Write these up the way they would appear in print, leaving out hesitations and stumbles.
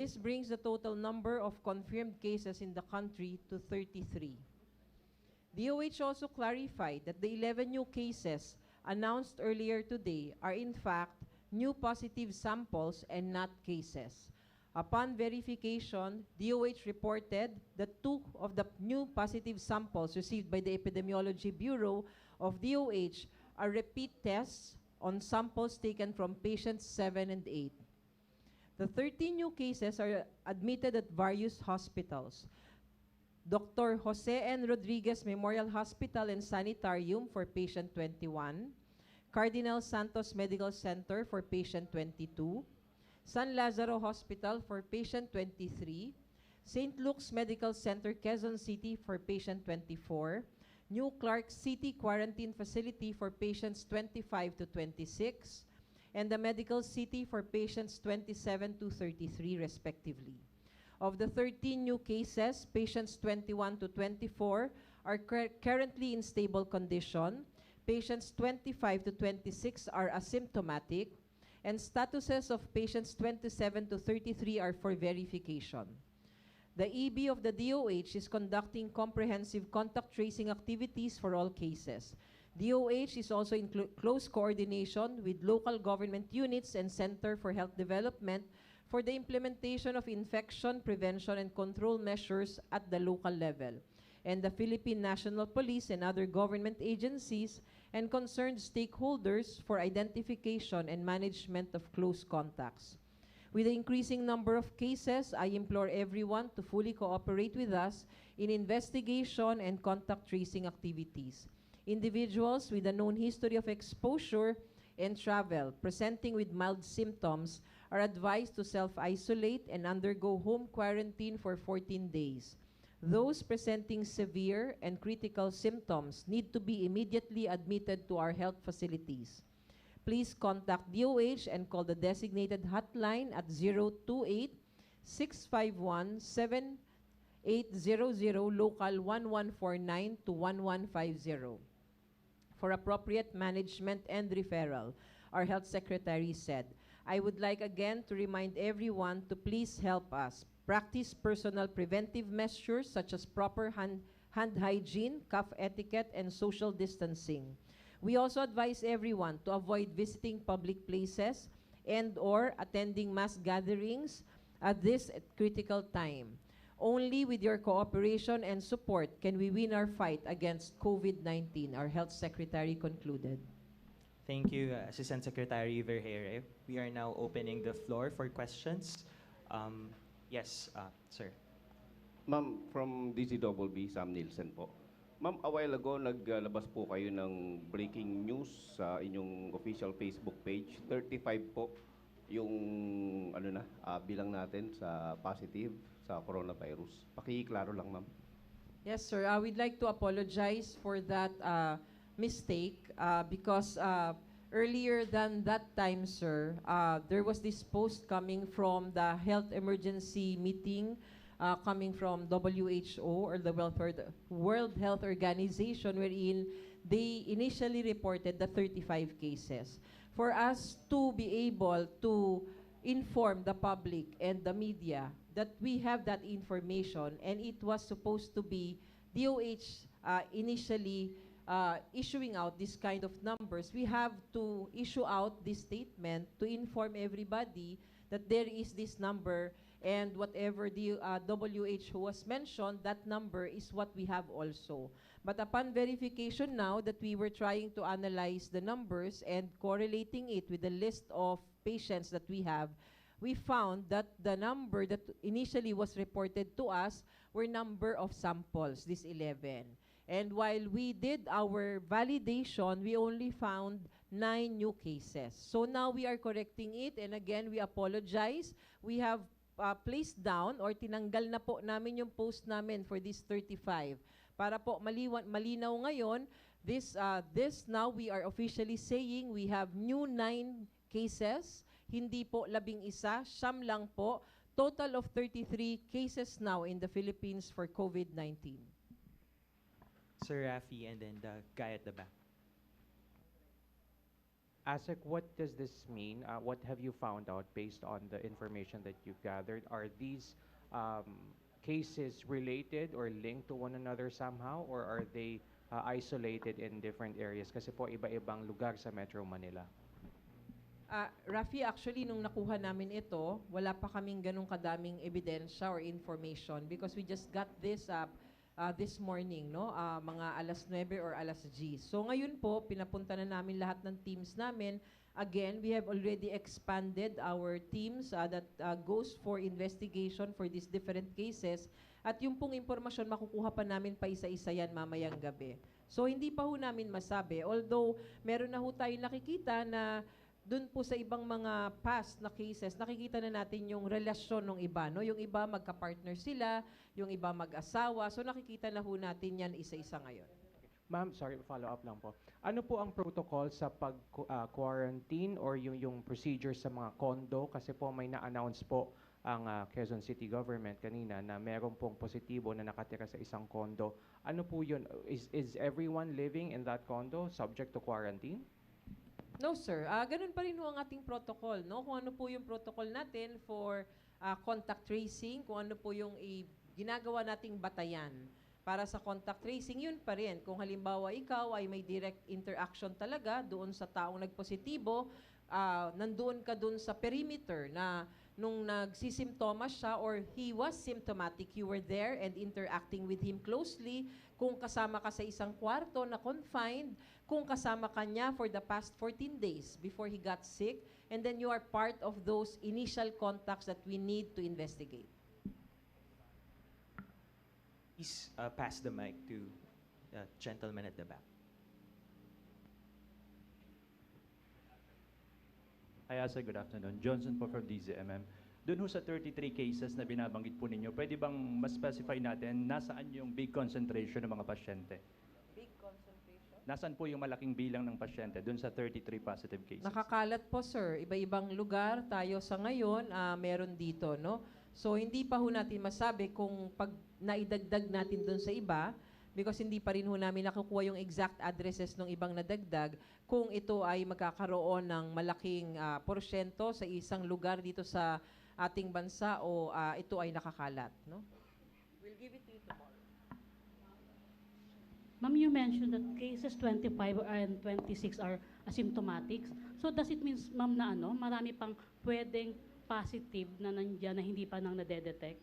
This brings the total number of confirmed cases in the country to 33. DOH also clarified that the 11 new cases announced earlier today are in fact new positive samples and not cases. Upon verification, DOH reported that 2 of the new positive samples received by the Epidemiology Bureau of DOH are repeat tests on samples taken from patients 7 and 8. The 13 new cases are admitted at various hospitals. Dr. Jose N. Rodriguez Memorial Hospital and Sanitarium for patient 21, Cardinal Santos Medical Center for patient 22, San Lazaro Hospital for patient 23, St. Luke's Medical Center, Quezon City for patient 24, New Clark City Quarantine Facility for patients 25 to 26, and the Medical City for patients 27 to 33 respectively. Of the 13 new cases, patients 21 to 24 are currently in stable condition, patients 25 to 26 are asymptomatic, and statuses of patients 27 to 33 are for verification. The EB of the DOH is conducting comprehensive contact tracing activities for all cases. DOH is also in close coordination with local government units and Center for Health Development for the implementation of infection prevention and control measures at the local level, and the Philippine National Police and other government agencies and concerned stakeholders for identification and management of close contacts. With the increasing number of cases, I implore everyone to fully cooperate with us in investigation and contact tracing activities. Individuals with a known history of exposure and travel presenting with mild symptoms are advised to self-isolate and undergo home quarantine for 14 days. Those presenting severe and critical symptoms need to be immediately admitted to our health facilities. Please contact DOH and call the designated hotline at 028-651-7800 local 1149 to 1150 for appropriate management and referral, our health secretary said. I would like again to remind everyone to please help us practice personal preventive measures such as proper hand hygiene, cough etiquette, and social distancing. We also advise everyone to avoid visiting public places and or attending mass gatherings at this critical time. Only with your cooperation and support can we win our fight against COVID-19, our health secretary concluded. Thank you, Assistant Secretary Vergeire. We are now opening the floor for questions. Yes, sir. Ma'am, from DCWB, Sam Nielsen po. Ma'am, a while ago, naglabas po kayo ng breaking news sa inyong official Facebook page. 35 po yung bilang natin sa positive sa coronavirus. Pakiklaro lang, ma'am. Yes, sir. We'd like to apologize for that mistake because earlier than that time, sir, there was this post coming from the health emergency meeting coming from WHO or the World Health Organization, wherein they initially reported the 35 cases. For us to be able to inform the public and the media that we have that information, and it was supposed to be DOH initially issuing out this kind of numbers, we have to issue out this statement to inform everybody that there is this number, and whatever the WHO has mentioned, that number is what we have also. But upon verification now that we were trying to analyze the numbers and correlating it with the list of patients that we have, we found that the number that initially was reported to us were number of samples, this 11. And while we did our validation, we only found 9 new cases. So now we are correcting it, and again, we apologize. We have placed down or tinanggal na po namin yung post namin for this 35. Para po malinaw ngayon, this now we are officially saying we have new 9 cases, hindi po 11, siyam lang po. Total of 33 cases now in the Philippines for COVID-19. Sir Rafi, and then the guy at the back. ASEC, what does this mean? What have you found out based on the information that you've gathered? Are these cases related or linked to one another somehow, or are they isolated in different areas? Kasi po iba-ibang lugar sa Metro Manila. Rafi, actually, nung nakuha namin ito, wala pa kaming ganong kadaming ebidensya or information because we just got this this morning, no? Mga alas 9 or alas 10. So ngayon po, pinapunta na namin lahat ng teams namin. Again, we have already expanded our teams that goes for investigation for these different cases. At yung pong impormasyon, makukuha pa namin pa isa-isa yan mamayang gabi. So hindi pa ho namin masabi. Although, meron na ho tayo nakikita na doon po sa ibang mga past na cases, nakikita na natin yung relasyon ng iba. No? Yung iba magka-partner sila, yung iba mag-asawa. So nakikita na ho natin yan isa-isa ngayon. Ma'am, sorry, follow up lang po. Ano po ang protocol sa pag-quarantine or yung procedure sa mga condo? Kasi po may na-announce po ang Quezon City Government kanina na meron pong positibo na nakatira sa isang condo. Ano po yun? Is everyone living in that condo subject to quarantine? No, sir. Ganun pa rin ho ang ating protocol. No? Kung ano po yung protocol natin for contact tracing, kung ano po yung ginagawa nating batayan para sa contact tracing, yun pa rin. Kung halimbawa ikaw ay may direct interaction talaga doon sa taong nagpositibo, nandoon ka doon sa perimeter na nung nagsisimptomas siya or he was symptomatic, you were there and interacting with him closely. Kung kasama ka sa isang kwarto na confined, kung kasama ka niya for the past 14 days before he got sick, and then you are part of those initial contacts that we need to investigate. Please pass the mic to the gentleman at the back. Hi, Asa. Good afternoon. Johnson po from DZMM. Doon ho sa 33 cases na binabanggit po ninyo, pwede bang mas specify natin nasaan yung big concentration ng mga pasyente? Big concentration? Nasaan po yung malaking bilang ng pasyente doon sa 33 positive cases? Nakakalat po, sir. Iba-ibang lugar tayo sa ngayon, meron dito, no? So, hindi pa ho natin masabi kung pag naidagdag natin doon sa iba, because hindi pa rin ho namin nakukuha yung exact addresses ng ibang nadagdag, kung ito ay magkakaroon ng malaking porsyento sa isang lugar dito sa ating bansa o ito ay nakakalat, no? We'll give it to you tomorrow. Ma'am, you mentioned that cases 25 and 26 are asymptomatic. So does it mean, ma'am, na marami pang pwedeng positive na nandiyan na hindi pa nang nade-detect?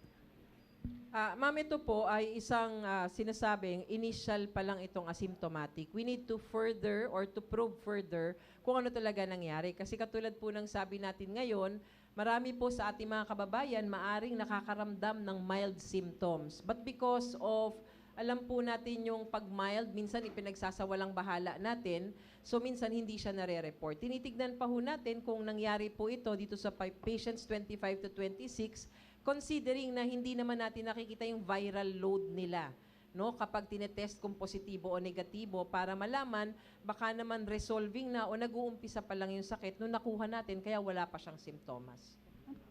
Ma'am, ito po ay isang sinasabing initial pa lang itong asymptomatic. We need to further or to probe further kung ano talaga nangyari. Kasi katulad po ng sabi natin ngayon, marami po sa ating mga kababayan maaring nakakaramdam ng mild symptoms. But because of, alam po natin yung pag mild, minsan ipinagsasawalang bahala natin, so minsan hindi siya nare-report. Tinitignan pa ho natin kung nangyari po ito dito sa patients 25 to 26, considering na hindi naman natin nakikita yung viral load nila, no? Kapag tinetest kung positibo o negatibo para malaman baka naman resolving na o nag-uumpisa pa lang yung sakit nung nakuha natin kaya wala pa siyang simptomas.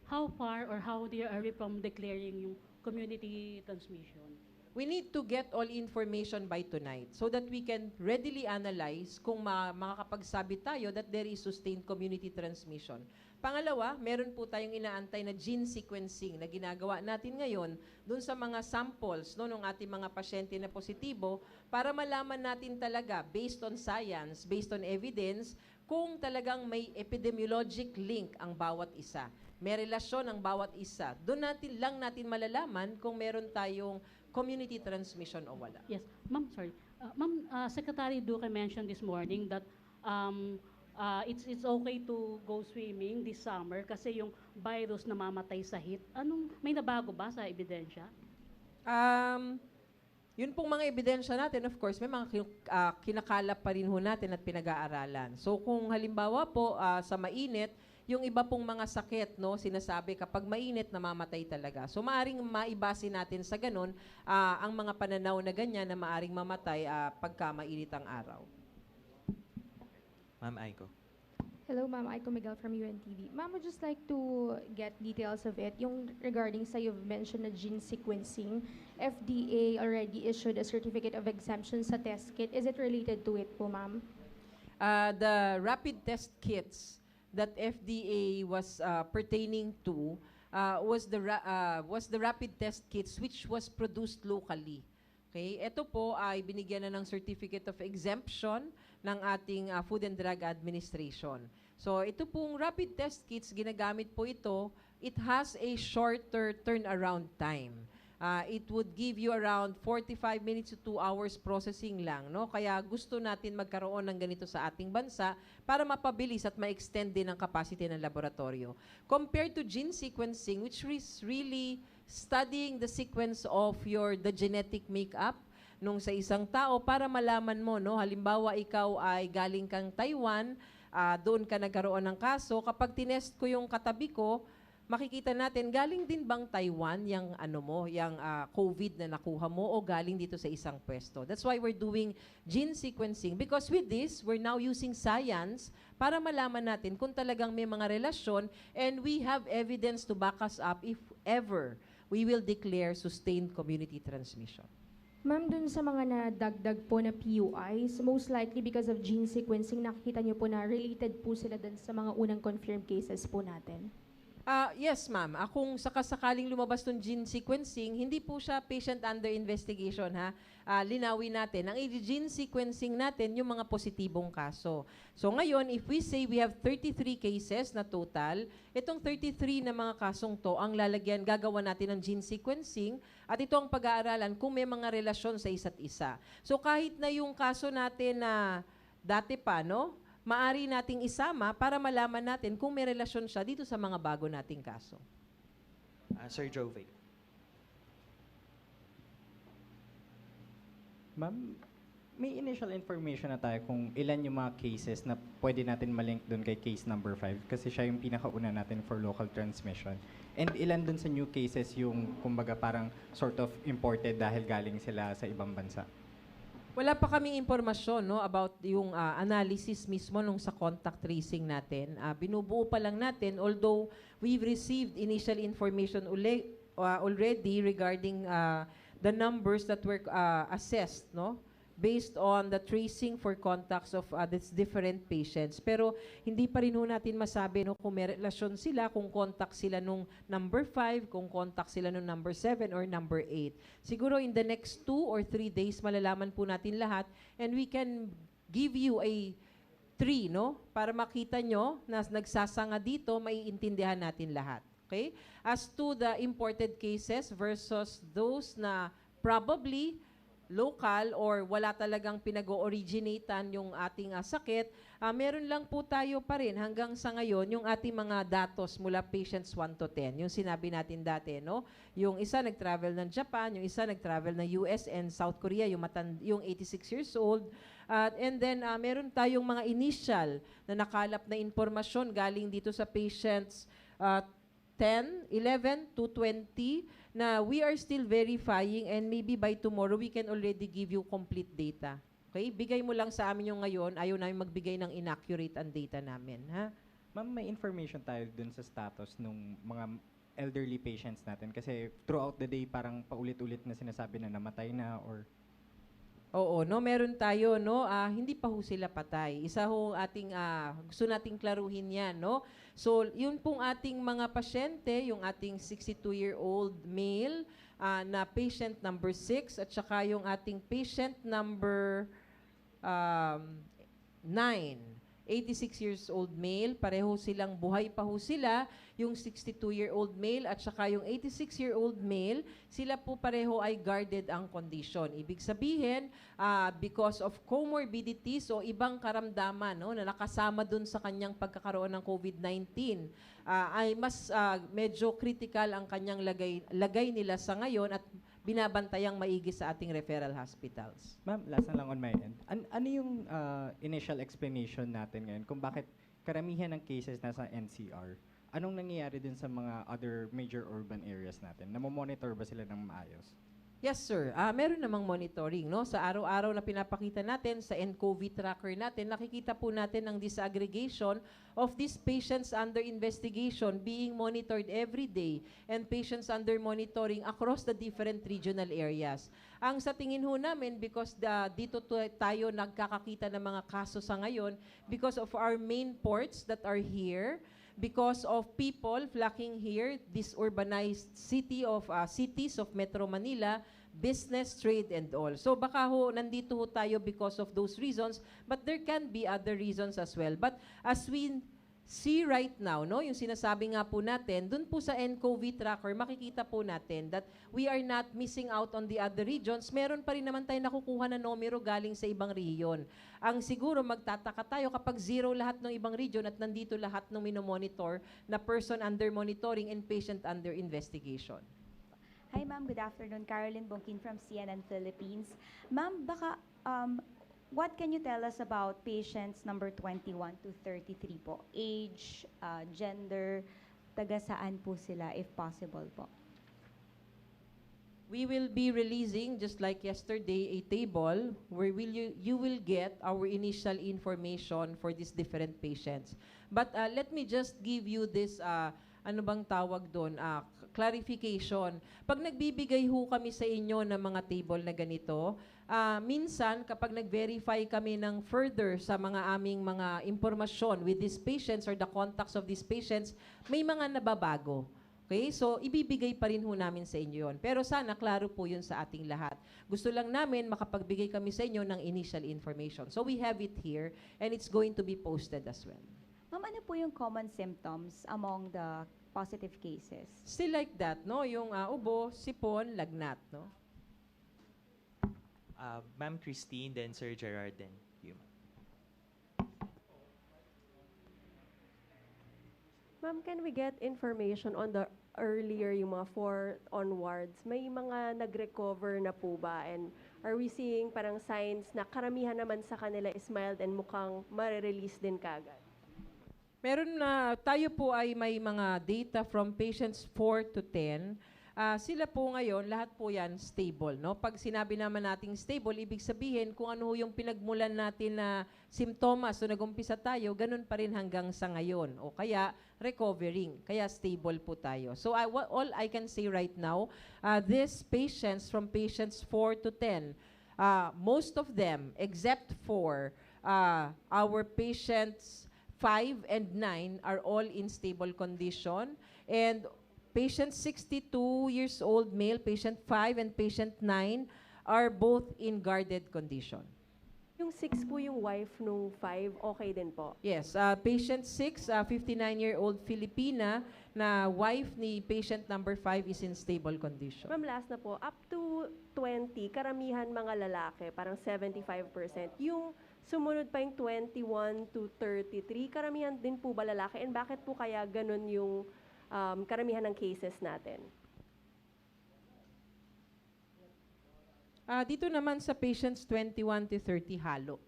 How far or how dear are we from declaring yung community transmission? We need to get all information by tonight so that we can readily analyze kung makakapagsabi tayo that there is sustained community transmission. Pangalawa, meron po tayong inaantay na gene sequencing na ginagawa natin ngayon dun sa mga samples no, ng ating mga pasyente na positibo para malaman natin talaga based on science, based on evidence, kung talagang may epidemiologic link ang bawat isa. May relasyon ang bawat isa. Doon natin malalaman kung meron tayong community transmission o wala. Yes. Ma'am, sorry. Ma'am, Secretary Duque mentioned this morning that it's okay to go swimming this summer kasi yung virus namamatay sa heat. May nabago ba sa ebidensya? Yun pong mga ebidensya natin, of course, may mga kinakalap pa rin ho natin at pinag-aaralan. So kung halimbawa po sa mainit, yung iba pong mga sakit, no, sinasabi kapag mainit, namamatay talaga. So maaring maibase natin sa ganun ang mga pananaw na ganyan na maaring mamatay pagka mainit ang araw. Ma'am Aiko. Hello, Ma'am. Aiko Miguel from UNTV. Ma'am, would just like to get details of it. Yung regarding sa you've mentioned na gene sequencing, FDA already issued a certificate of exemption sa test kit. Is it related to it po, Ma'am? the rapid test kits that FDA was pertaining to was the rapid test kits which was produced locally. Okay, ito po ay binigyan na ng Certificate of Exemption ng ating Food and Drug Administration. So ito pong rapid test kits, ginagamit po ito, it has a shorter turnaround time. It would give you around 45 minutes to 2 hours processing lang, no? Kaya gusto natin magkaroon ng ganito sa ating bansa para mapabilis at ma-extend din ang capacity ng laboratorio. Compared to gene sequencing, which is really studying the sequence of the genetic makeup nung sa isang tao para malaman mo, no? Halimbawa, ikaw ay galing kang Taiwan, doon ka nagkaroon ng kaso, kapag tinest ko yung katabi ko, makikita natin, galing din bang Taiwan yung COVID na nakuha mo o galing dito sa isang pwesto. That's why we're doing gene sequencing because with this, we're now using science para malaman natin kung talagang may mga relasyon and we have evidence to back us up if ever we will declare sustained community transmission. Ma'am, dun sa mga nadagdag po na PUIs, most likely because of gene sequencing, nakikita niyo po na related po sila dun sa mga unang confirmed cases po natin? Yes, ma'am. Kung sakasakaling lumabas ng gene sequencing, hindi po siya patient under investigation, ha? Linawin natin. Ang gene sequencing natin, yung mga positibong kaso. So ngayon, if we say we have 33 cases na total, itong 33 na mga kasong to, ang lalagyan, gagawa natin ng gene sequencing, at ito ang pag-aaralan kung may mga relasyon sa isa't isa. So kahit na yung kaso natin na dati pa, no? Maari nating isama para malaman natin kung may relasyon siya dito sa mga bago nating kaso. Sir Jove. Ma'am, may initial information na tayo kung ilan yung mga cases na pwede natin malink doon kay case number 5 kasi siya yung pinakauna natin for local transmission. And ilan doon sa new cases yung kumbaga parang sort of imported dahil galing sila sa ibang bansa? Wala pa kaming impormasyon, no, about yung analysis mismo nung sa contact tracing natin. Binubuo pa lang natin, although we've received initial information already regarding the numbers that were assessed, no, based on the tracing for contacts of these different patients. Pero hindi pa rin natin masabi, no, kung may relasyon sila, kung contact sila nung number 5, kung contact sila nung number 7 or number 8. Siguro in the next 2 or 3 days, malalaman po natin lahat and we can give you a tree, no, para makita nyo na nagsasanga dito, maiintindihan natin lahat. Okay? As to the imported cases versus those na probably local or wala talagang pinag-o-originatean yung ating sakit, meron lang po tayo pa rin hanggang sa ngayon yung ating mga datos mula patients 1 to 10. Yung sinabi natin dati, no? Yung isa nag-travel ng Japan, yung isa nag-travel ng US and South Korea, yung 86 years old. And then meron tayong mga initial na nakalap na impormasyon galing dito sa patients 10, 11 to 20 na we are still verifying and maybe by tomorrow we can already give you complete data. Okay? Bigay mo lang sa amin yung ngayon, ayaw namin magbigay ng inaccurate ang data namin. Ha? Ma'am, may information tayo dun sa status ng mga elderly patients natin kasi throughout the day parang paulit-ulit na sinasabi na namatay na or... Oo, no, meron tayo, no, hindi pa ho sila patay. Isa ho ating, gusto nating klaruhin yan, no. So, yun pong ating mga pasyente, yung ating 62-year-old male na patient number 6 at saka yung ating patient number 9. 86 years old male, pareho silang buhay pa ho sila, yung 62-year-old male at saka yung 86-year-old male, sila po pareho ay guarded ang condition. Ibig sabihin, because of comorbidities o ibang karamdaman, no, na nakasama dun sa kanyang pagkakaroon ng COVID-19, ay mas medyo critical ang kanyang lagay nila sa ngayon at binabantayang maigi sa ating referral hospitals. Ma'am, last na lang on my end. Ano yung initial explanation natin ngayon kung bakit karamihan ng cases nasa NCR? Anong nangyayari din sa mga other major urban areas natin? Namomonitor ba sila ng maayos? Yes, sir. Meron namang monitoring, no? Sa araw-araw na pinapakita natin, sa nCoV tracker natin, nakikita po natin ang disaggregation of these patients under investigation being monitored every day and patients under monitoring across the different regional areas. Ang sa tingin ho namin, because dito tayo nagkakakita ng mga kaso sa ngayon, because of our main ports that are here, because of people flocking here, this urbanized cities of Metro Manila, business, trade, and all. So baka ho, nandito ho tayo because of those reasons, but there can be other reasons as well. But as we see right now, no, yung sinasabi nga po natin, dun po sa nCoV tracker, makikita po natin that we are not missing out on the other regions. Meron pa rin naman tayo nakukuha na numero galing sa ibang rehiyon. Ang siguro magtataka tayo kapag zero lahat ng ibang region at nandito lahat ng minomonitor na person under monitoring and patient under investigation. Hi ma'am, good afternoon. Caroline Bongkin from CNN Philippines. Ma'am, baka what can you tell us about patients number 21 to 33 po? Age, gender, taga saan po sila if possible po? We will be releasing, just like yesterday, a table where you will get our initial information for these different patients. But let me just give you this, ano bang tawag doon, clarification. Pag nagbibigay ho kami sa inyo ng mga table na ganito, minsan kapag nag-verify kami ng further sa mga aming mga impormasyon with these patients or the contacts of these patients, may mga nababago. Okay? So, ibibigay pa rin ho namin sa inyo yun. Pero sana, klaro po yun sa ating lahat. Gusto lang namin makapagbigay kami sa inyo ng initial information. So, we have it here and it's going to be posted as well. Ma'am, ano po yung common symptoms among the positive cases? Still like that, no? Yung ubo, sipon, lagnat, no? Ma'am Christine, then Sir Gerard, then you. Ma'am, can we get information on the earlier, yung mga 4 onwards? May mga nag-recover na po ba? And are we seeing parang signs na karamihan naman sa kanila is mild and mukhang marirelease din kagad? Meron na, tayo po ay may mga data from patients 4 to 10. Sila po ngayon, lahat po yan stable. No? Pag sinabi naman nating stable, ibig sabihin kung ano yung pinagmulan natin na simptomas so nag-umpisa tayo, ganun pa rin hanggang sa ngayon. O kaya recovering, kaya stable po tayo. So all I can say right now, these patients from patients 4 to 10, most of them, except for our patients 5 and 9 are all in stable condition. And patient 62 years old male, patient 5 and patient 9 are both in guarded condition. Yung 6 po yung wife nung 5, okay din po? Yes, patient 6, 59-year-old Filipina na wife ni patient number 5 is in stable condition. Ma'am, last na po, up to 20, karamihan mga lalaki, parang 75%. Yung sumunod pa yung 21 to 33, karamihan din po ba lalaki? And bakit po kaya ganun yung karamihan ng cases natin? Dito naman sa patients 21 to 30, halo.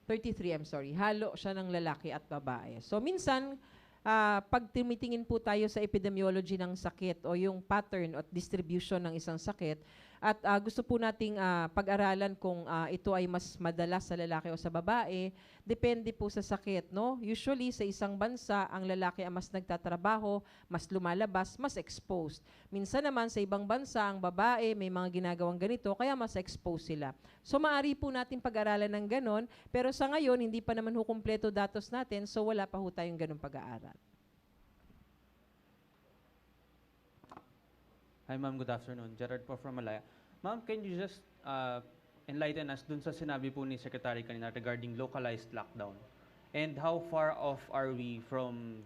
33, I'm sorry. Halo siya ng lalaki at babae. So minsan, pag tumitingin po tayo sa epidemiology ng sakit o yung pattern at distribution ng isang sakit, at gusto po nating pag-aralan kung ito ay mas madalas sa lalaki o sa babae, depende po sa sakit, no? Usually, sa isang bansa, ang lalaki ang mas nagtatrabaho, mas lumalabas, mas exposed. Minsan naman, sa ibang bansa, ang babae may mga ginagawang ganito, kaya mas exposed sila. So, maaari po natin pag-aralan ng ganon, pero sa ngayon, hindi pa naman ho kumpleto datos natin, so wala pa ho tayong ganong pag-aaral. Hi ma'am, good afternoon. Gerard po from Malaya. Ma'am, can you just enlighten us dun sa sinabi po ni Secretary kanina regarding localized lockdown? And how far off are we from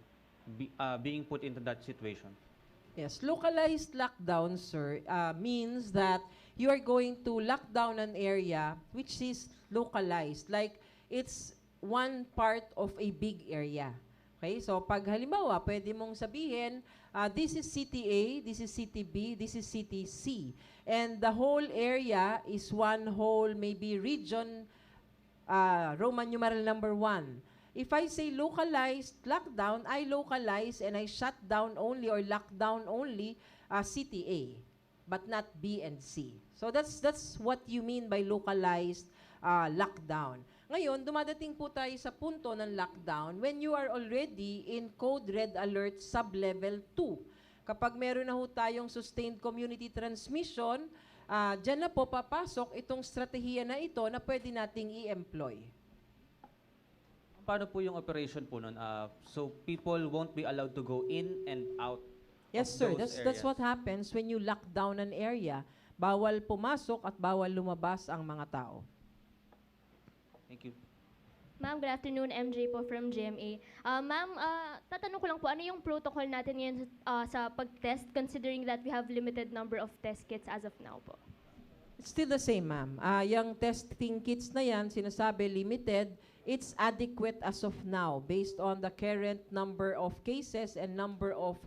being put into that situation? Yes, localized lockdown, sir, means that you are going to lock down an area which is localized. Like, it's one part of a big area. Okay, so pag halimbawa, pwede mong sabihin, this is city A, this is city B, this is city C. And the whole area is one whole, maybe region, Roman numeral number 1. If I say localized lockdown, I localize and I shut down only or lock down only city A. but not B and C. So that's what you mean by localized lockdown. Ngayon, dumadating po tayo sa punto ng lockdown when you are already in Code Red Alert Sub-Level 2. Kapag meron na ho tayong sustained community transmission, dyan na po papasok itong strategiya na ito na pwede nating i-employ. Paano po yung operation po nun? So people won't be allowed to go in and out Yes, of sir. those That's areas? what happens when you lock down an area. Bawal pumasok at bawal lumabas ang mga tao. Thank you. Ma'am, good afternoon. MJ po from GMA. Ma'am, tatanong ko lang po, ano yung protocol natin ngayon sa pag-test considering that we have limited number of test kits as of now po? It's still the same, ma'am. Yung testing kits na yan, sinasabi limited, it's adequate as of now based on the current number of cases and number of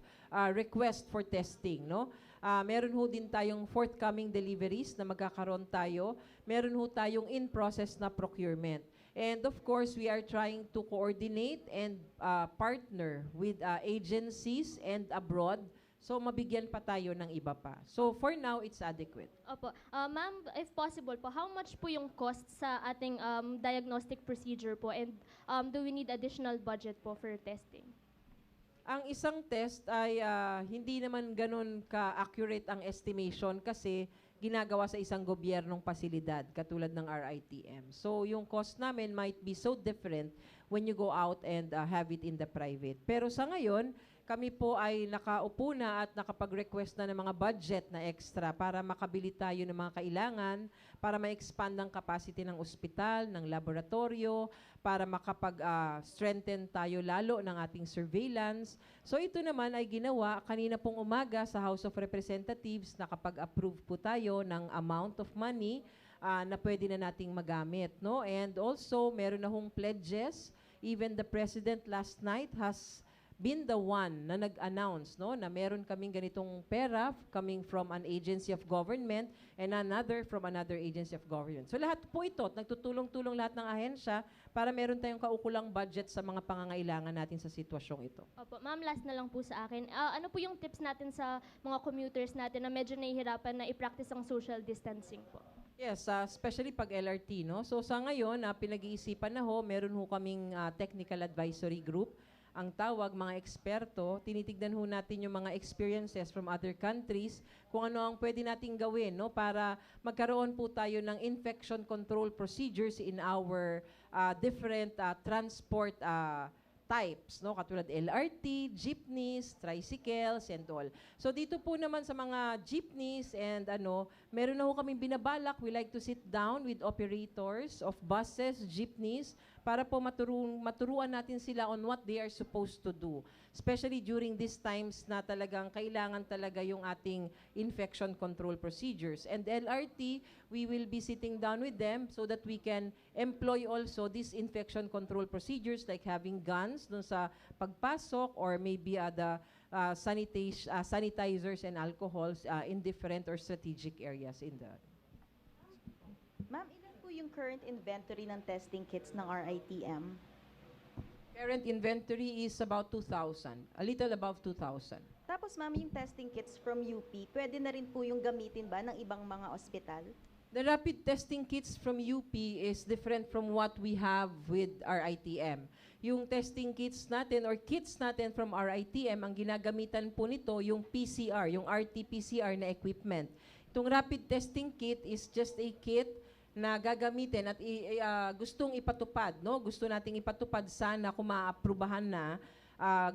requests for testing, no? Meron ho din tayong forthcoming deliveries na magkakaroon tayo. Meron ho tayong in-process na procurement. And of course, we are trying to coordinate and partner with agencies and abroad. So, mabigyan pa tayo ng iba pa. So, for now, it's adequate. Opo. Ma'am, if possible po, how much po yung cost sa ating diagnostic procedure po and do we need additional budget po for testing? Ang isang test ay hindi naman ganun ka-accurate ang estimation kasi ginagawa sa isang gobyernong pasilidad katulad ng RITM. So yung cost namin might be so different when you go out and have it in the private. Pero sa ngayon, kami po ay nakaupo na at nakapag-request na ng mga budget na extra para makabili tayo ng mga kailangan, para ma-expand ang capacity ng ospital, ng laboratorio, para makapag-strengthen tayo lalo ng ating surveillance. So ito naman ay ginawa kanina pong umaga sa House of Representatives, nakapag-approve po tayo ng amount of money na pwede na nating magamit. No? And also, meron na hong pledges. Even the President last night has been the one na nag-announce, no, na meron kaming ganitong pera coming from an agency of government and another from another agency of government. So lahat po ito, nagtutulong-tulong lahat ng ahensya para meron tayong kaukulang budget sa mga pangangailangan natin sa sitwasyong ito. Opo. Ma'am, last na lang po sa akin. Ano po yung tips natin sa mga commuters natin na medyo nahihirapan na i-practice ang social distancing po? Yes, especially pag LRT, no? So sa ngayon, pinag-iisipan na ho, meron ho kaming technical advisory group. Ang tawag, mga eksperto, tinitignan ho natin yung mga experiences from other countries, kung ano ang pwede nating gawin, no, para magkaroon po tayo ng infection control procedures in our different transport types, no, katulad LRT, jeepneys, tricycles, and all. So dito po naman sa mga jeepneys and meron na ho kaming binabalak. We like to sit down with operators of buses, jeepneys, para po maturuan natin sila on what they are supposed to do. Especially during these times na talagang kailangan talaga yung ating infection control procedures. And LRT, we will be sitting down with them so that we can employ also these infection control procedures like having guns dun sa pagpasok or maybe the sanitizers and alcohols in different or strategic areas in the... Ma'am, ilan po yung current inventory ng testing kits ng RITM? Current inventory is about 2,000, a little above 2,000. Tapos ma'am, yung testing kits from UP, pwede na rin po yung gamitin ba ng ibang mga ospital? The rapid testing kits from UP is different from what we have with RITM. Yung testing kits natin or kits natin from RITM, ang ginagamitan po nito yung PCR, yung RT-PCR na equipment. Itong rapid testing kit is just a kit na gagamitin at gustong ipatupad, no? Gusto nating ipatupad sana kung maaprubahan na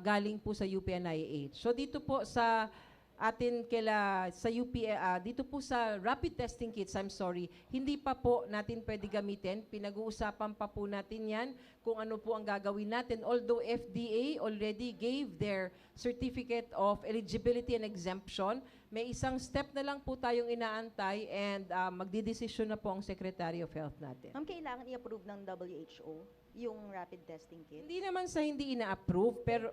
galing po sa UP-NIH. So dito po sa atin sa UP, dito po sa rapid testing kits, hindi pa po natin pwede gamitin. Pinag-uusapan pa po natin yan kung ano po ang gagawin natin. Although FDA already gave their certificate of eligibility and exemption, may isang step na lang po tayong inaantay and magdidesisyon na po ang Secretary of Health natin. Ma'am, kailangan i-approve ng WHO yung rapid testing kit? Hindi naman sa hindi ina-approve, pero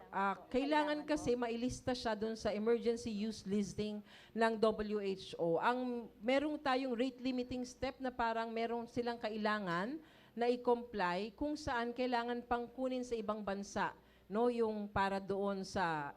kailangan kasi mailista siya doon sa emergency use listing ng WHO. Merong tayong rate limiting step na parang merong silang kailangan na i-comply kung saan kailangan pang kunin sa ibang bansa, no, yung para doon sa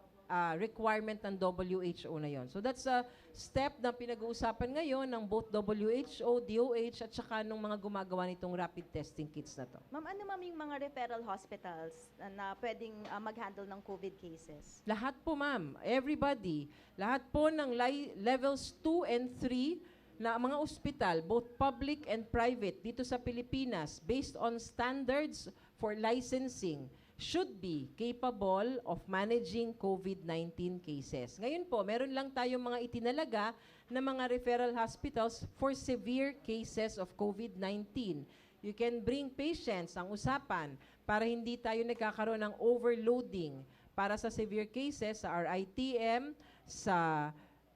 requirement ng WHO na yon. So that's a step na pinag-uusapan ngayon ng both WHO, DOH, at saka nung mga gumagawa nitong rapid testing kits na to. Ma'am, ano ma'am yung mga referral hospitals na pwedeng mag-handle ng COVID cases? Lahat po, ma'am. Everybody. Lahat po ng levels 2 and 3 na mga ospital, both public and private, dito sa Pilipinas, based on standards for licensing, should be capable of managing COVID-19 cases. Ngayon po, meron lang tayong mga itinalaga na mga referral hospitals for severe cases of COVID-19. You can bring patients, ang usapan, para hindi tayo nagkakaroon ng overloading para sa severe cases sa RITM, sa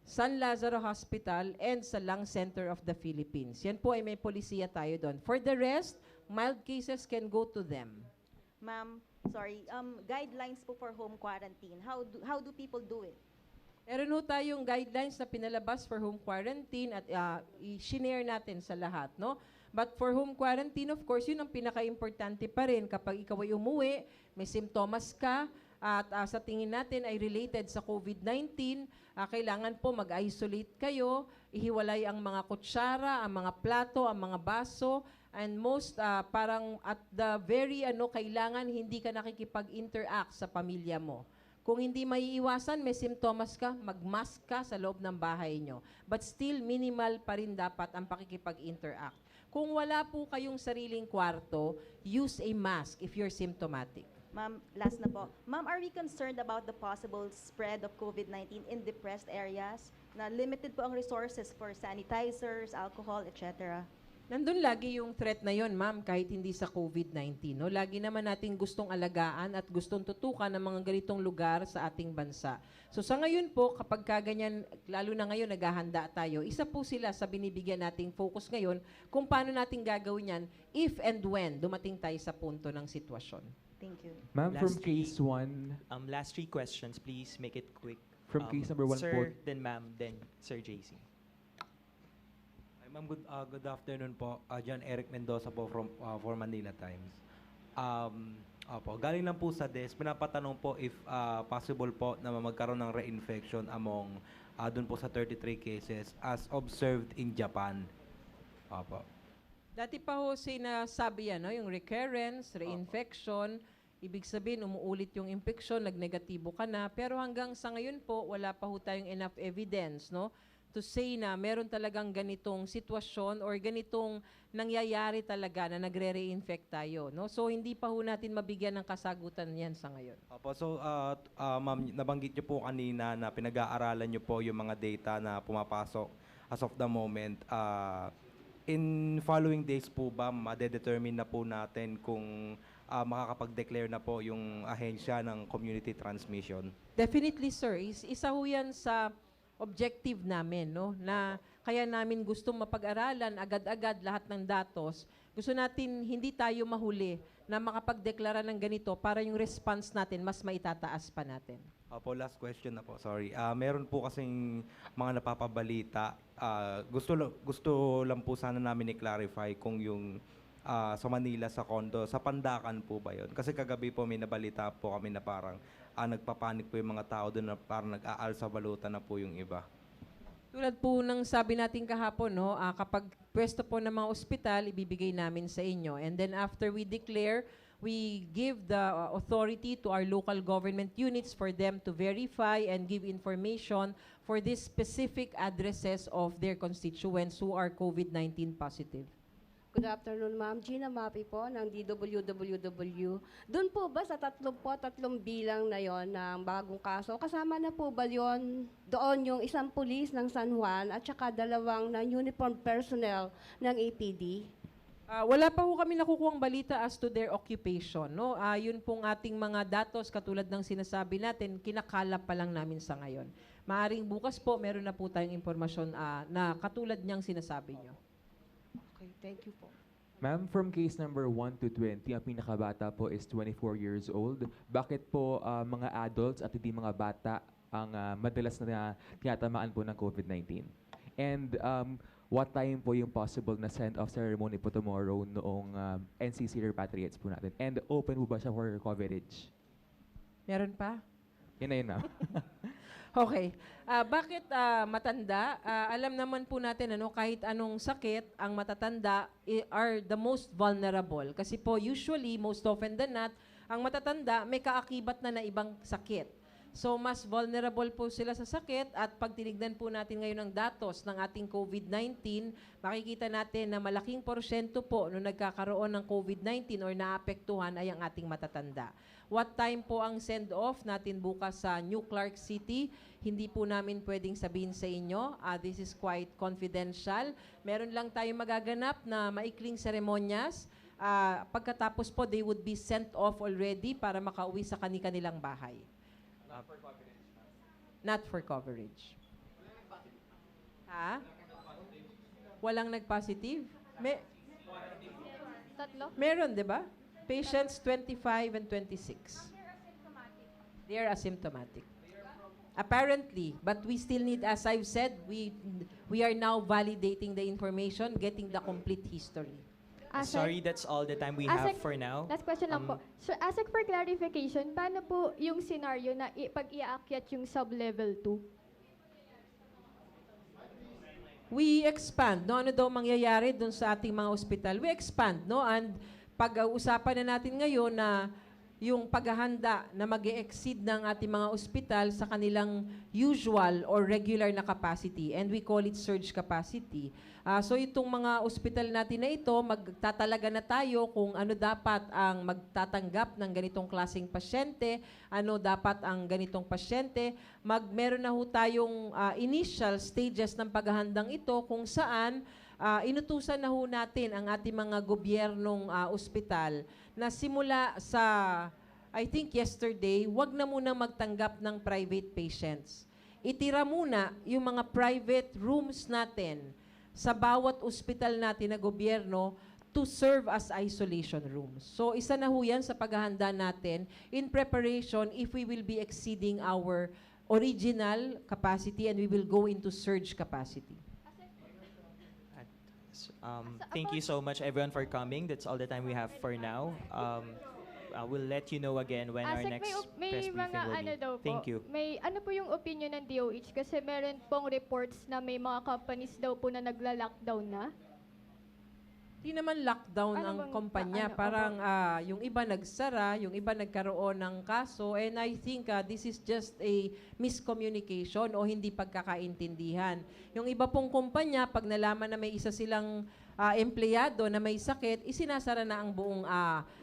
San Lazaro Hospital, and sa Lung Center of the Philippines. Yan po ay may polisiya tayo doon. For the rest, mild cases can go to them. Ma'am, sorry, guidelines po for home quarantine. How do people do it? Meron ho tayong guidelines na pinalabas for home quarantine at i-share natin sa lahat, no? But for home quarantine, of course, yun ang pinaka-importante pa rin. Kapag ikaw ay umuwi, may simptomas ka, at sa tingin natin ay related sa COVID-19, kailangan po mag-isolate kayo, ihiwalay ang mga kutsara, ang mga plato, ang mga baso, and most parang at the very kailangan hindi ka nakikipag-interact sa pamilya mo. Kung hindi maiiwasan, may simptomas ka, mag-mask ka sa loob ng bahay nyo. But still, minimal pa rin dapat ang pakikipag-interact. Kung wala po kayong sariling kwarto, use a mask if you're symptomatic. Ma'am, last na po. Ma'am, are we concerned about the possible spread of COVID-19 in depressed areas na limited po ang resources for sanitizers, alcohol, etc.? Nandun lagi yung threat na yon, ma'am, kahit hindi sa COVID-19. No? Lagi naman natin gustong alagaan at gustong tutukan ng mga ganitong lugar sa ating bansa. So sa ngayon po, kapag kaganyan, lalo na ngayon naghahanda tayo, isa po sila sa binibigyan nating focus ngayon kung paano natin gagawin yan if and when dumating tayo sa punto ng sitwasyon. Thank you. Ma'am, from case 1. Last 3 questions, please make it quick. From case number 1 po. Sir, then ma'am, then Sir JC. Hi, ma'am, good afternoon po. John Eric Mendoza po from for Manila Times. Galing lang po sa desk. Pinapatanong po if possible po na magkaroon ng reinfection among dun po sa 33 cases as observed in Japan. Opo. Dati pa ho sinasabi yan, no? Yung recurrence, reinfection, ibig sabihin umuulit yung infection, nagnegatibo ka na, pero hanggang sa ngayon po, wala pa ho tayong enough evidence, no? To say na meron talagang ganitong sitwasyon or ganitong nangyayari talaga na nagre-reinfect tayo, no? So hindi pa ho natin mabigyan ng kasagutan yan sa ngayon. Opo, so ma'am, nabanggit niyo po kanina na pinag-aaralan niyo po yung mga data na pumapasok as of the moment. In following days po ba, madedetermine na po natin kung makakapag-declare na po yung ahensya ng community transmission? Definitely, sir. Isa ho yan sa objective namin, no? Na kaya namin gustong mapag-aralan agad-agad lahat ng datos. Gusto natin hindi tayo mahuli na makapag-deklara ng ganito para yung response natin mas maitataas pa natin. Opo, last question na po, sorry. Meron po kasing mga napapabalita. Gusto lang po sana namin i-clarify kung yung sa Manila, sa condo, sa Pandakan po ba yun? Kasi kagabi po may nabalita po kami na parang nagpapanik po yung mga tao doon na parang nag-aal sa balutan na po yung iba. Tulad po ng sabi natin kahapon, no, kapag pwesto po ng mga ospital, ibibigay namin sa inyo. And then after we declare, we give the authority to our local government units for them to verify and give information for these specific addresses of their constituents who are COVID-19 positive. Good afternoon, ma'am. Gina Mapi po ng DWWW. Doon po ba sa tatlong bilang na yon ng bagong kaso, kasama na po ba yon doon yung isang pulis ng San Juan at saka dalawang na uniform personnel ng APD? Wala pa ho kami nakukuhang balita as to their occupation. No? Yun pong ating mga datos, katulad ng sinasabi natin, kinakalap pa lang namin sa ngayon. Maaring bukas po, meron na po tayong impormasyon na katulad niyang sinasabi niyo. Okay, thank you po. Ma'am, from case number 1 to 20, ang pinakabata po is 24 years old. Bakit po mga adults at hindi mga bata ang madalas na tinatamaan po ng COVID-19? And what time po yung possible na send-off ceremony po tomorrow noong NCC repatriates po natin? And open po ba siya for coverage? Meron pa? Yun na yun, ma'am. Okay. Bakit matanda? Alam naman po natin kahit anong sakit, ang matatanda are the most vulnerable. Kasi po usually, most often than not, ang matatanda may kaakibat na ibang sakit. So mas vulnerable po sila sa sakit at pag tinignan po natin ngayon ang datos ng ating COVID-19, makikita natin na malaking porsyento po nung nagkakaroon ng COVID-19 or naapektuhan ay ang ating matatanda. What time po ang send-off natin bukas sa New Clark City? Hindi po namin pwedeng sabihin sa inyo. This is quite confidential. Meron lang tayong magaganap na maikling seremonyas. Pagkatapos po, they would be sent off already para makauwi sa kanilang bahay. Not for coverage, ma'am. Not for coverage. Ha? Walang nag-positive? Tatlo? Meron, di ba? Patients 25 and 26. They are asymptomatic. Apparently, but we still need, as I've said, we are now validating the information, getting the complete history. Sorry, that's all the time we have for now. Last question lang po. So, ASEC for clarification, paano po yung scenario na pag iaakyat yung sub-level 2? We expand, no? Ano daw mangyayari dun sa ating mga ospital? We expand, no? And pag-uusapan na natin ngayon na yung paghahanda na mag-exceed ng ating mga ospital sa kanilang usual or regular na capacity. And we call it surge capacity. So itong mga ospital natin na ito, magtatalaga na tayo kung ano dapat ang magtatanggap ng ganitong klaseng pasyente, ano dapat ang ganitong pasyente. Meron na ho tayong initial stages ng paghahandang ito kung saan inutusan na ho natin ang ating mga gobyernong ospital na simula sa, I think yesterday, wag na muna magtanggap ng private patients. Itira muna yung mga private rooms natin sa bawat ospital natin na gobyerno to serve as isolation rooms. So isa na ho yan sa paghahanda natin in preparation if we will be exceeding our original capacity and we will go into surge capacity. Thank you so much, everyone, for coming. That's all the time we have for now. We'll let you know again when our ASEC, next may press briefing mga will ano be. daw po. Thank you. May ano po yung opinion ng DOH kasi meron pong reports na may mga companies daw po na nagla-lockdown na. Di naman lockdown Ano ang bang- kumpanya. ano, Parang yung iba nagsara, yung iba nagkaroon ng kaso. And I think this is just a miscommunication o hindi pagkakaintindihan. Yung iba pong kumpanya, pag nalaman na may isa silang empleyado na may sakit, isinasara na ang buong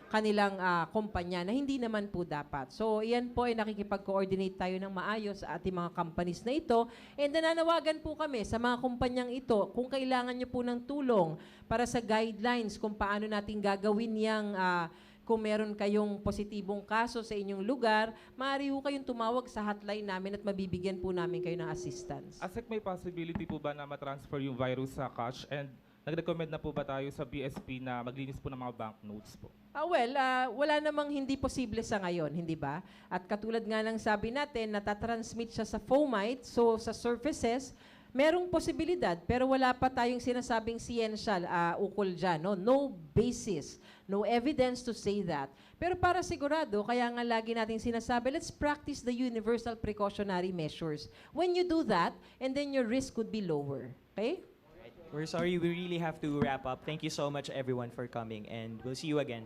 kanilang kumpanya na hindi naman po dapat. So, iyan po ay nakikipag-coordinate tayo ng maayos sa ating mga companies na ito. And nananawagan po kami sa mga kumpanyang ito kung kailangan nyo po ng tulong para sa guidelines kung paano natin gagawin yang kung meron kayong positibong kaso sa inyong lugar, maaari po kayong tumawag sa hotline namin at mabibigyan po namin kayo ng assistance. ASEC, may possibility po ba na matransfer yung virus sa cash? And nag-recommend na po ba tayo sa BSP na maglinis po ng mga banknotes po? Wala namang hindi posible sa ngayon, hindi ba? At katulad nga ng sabi natin, natatransmit siya sa fomite, so sa surfaces, merong posibilidad, pero wala pa tayong sinasabing sciential ukol dyan. No basis, no evidence to say that. Pero para sigurado, kaya nga lagi natin sinasabi, let's practice the universal precautionary measures. When you do that, and then your risk could be lower. Okay? We're sorry, we really have to wrap up. Thank you so much, everyone, for coming, and we'll see you again